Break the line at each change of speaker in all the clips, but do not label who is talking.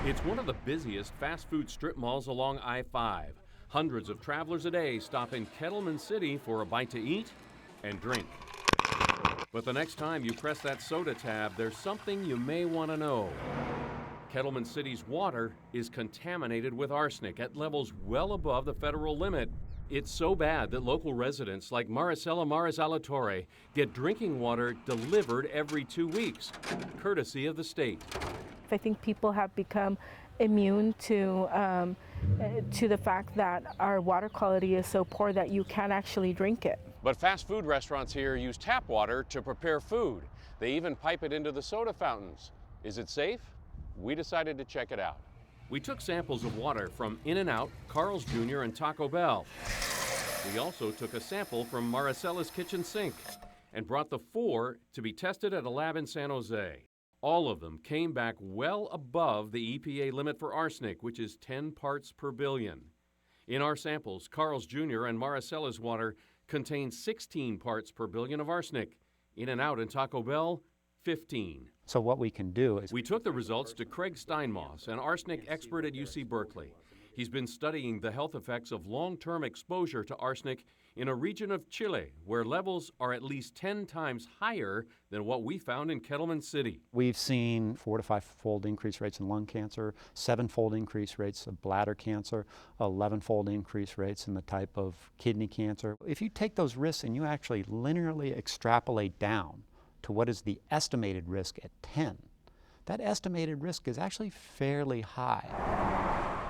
It's one of the busiest fast food strip malls along I-5. Hundreds of travelers a day stop in Kettleman City for a bite to eat and drink. But the next time you press that soda tab, there's something you may want to know. Kettleman City's water is contaminated with arsenic at levels well above the federal limit. It's so bad that local residents like Maricela Marizalatorre get drinking water delivered every 2 weeks, courtesy of the state.
I think people have become immune to the fact that our water quality is so poor that you can't actually drink it.
But fast food restaurants here use tap water to prepare food. They even pipe it into the soda fountains. Is it safe? We decided to check it out. We took samples of water from In-N-Out, Carl's Jr., and Taco Bell. We also took a sample from Maricela's kitchen sink and brought the 4 to be tested at a lab in San Jose. All of them came back well above the EPA limit for arsenic, which is 10 parts per billion. In our samples, Carl's Jr. and Maricela's water contained 16 parts per billion of arsenic. In-N-Out and Taco Bell, 15.
So what we can do is...
We took the results to Craig Steinmoss, an arsenic expert at UC Berkeley. He's been studying the health effects of long-term exposure to arsenic in a region of Chile where levels are at least 10 times higher than what we found in Kettleman City.
We've seen 4 to 5-fold increase rates in lung cancer, 7-fold increase rates of bladder cancer, 11-fold increase rates in the type of kidney cancer. If you take those risks and you actually linearly extrapolate down to what is the estimated risk at 10, that estimated risk is actually fairly high.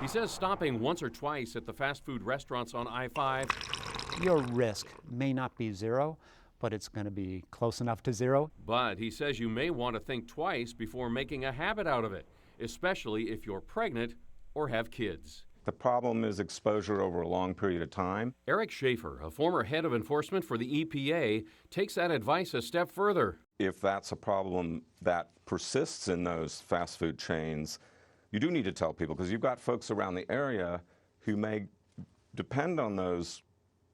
He says stopping once or twice at the fast food restaurants on I-5,
your risk may not be 0, but it's going to be close enough to 0.
But he says you may want to think twice before making a habit out of it, especially if you're pregnant or have kids.
The problem is exposure over a long period of time.
Eric Schaefer, a former head of enforcement for the EPA, takes that advice a step further.
If that's a problem that persists in those fast food chains, you do need to tell people, because you've got folks around the area who may depend on those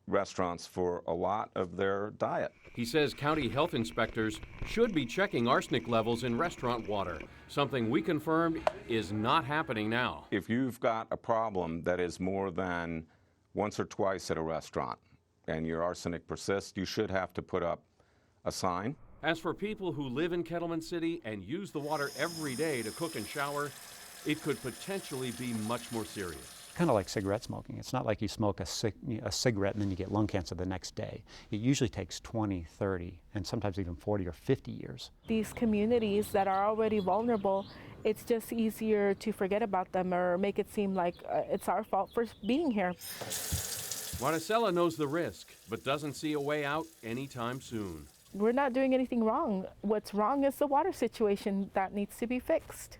restaurants for a lot of their diet.
He says county health inspectors should be checking arsenic levels in restaurant water, something we confirmed is not happening now.
If you've got a problem that is more than once or twice at a restaurant and your arsenic persists, you should have to put up a sign.
As for people who live in Kettleman City and use the water every day to cook and shower, it could potentially be much more serious.
Kind of like cigarette smoking. It's not like you smoke a cigarette and then you get lung cancer the next day. It usually takes 20, 30, and sometimes even 40 or 50 years.
These communities that are already vulnerable, it's just easier to forget about them or make it seem like it's our fault for being here.
Maricela knows the risk, but doesn't see a way out anytime soon.
We're not doing anything wrong. What's wrong is the water situation that needs to be fixed.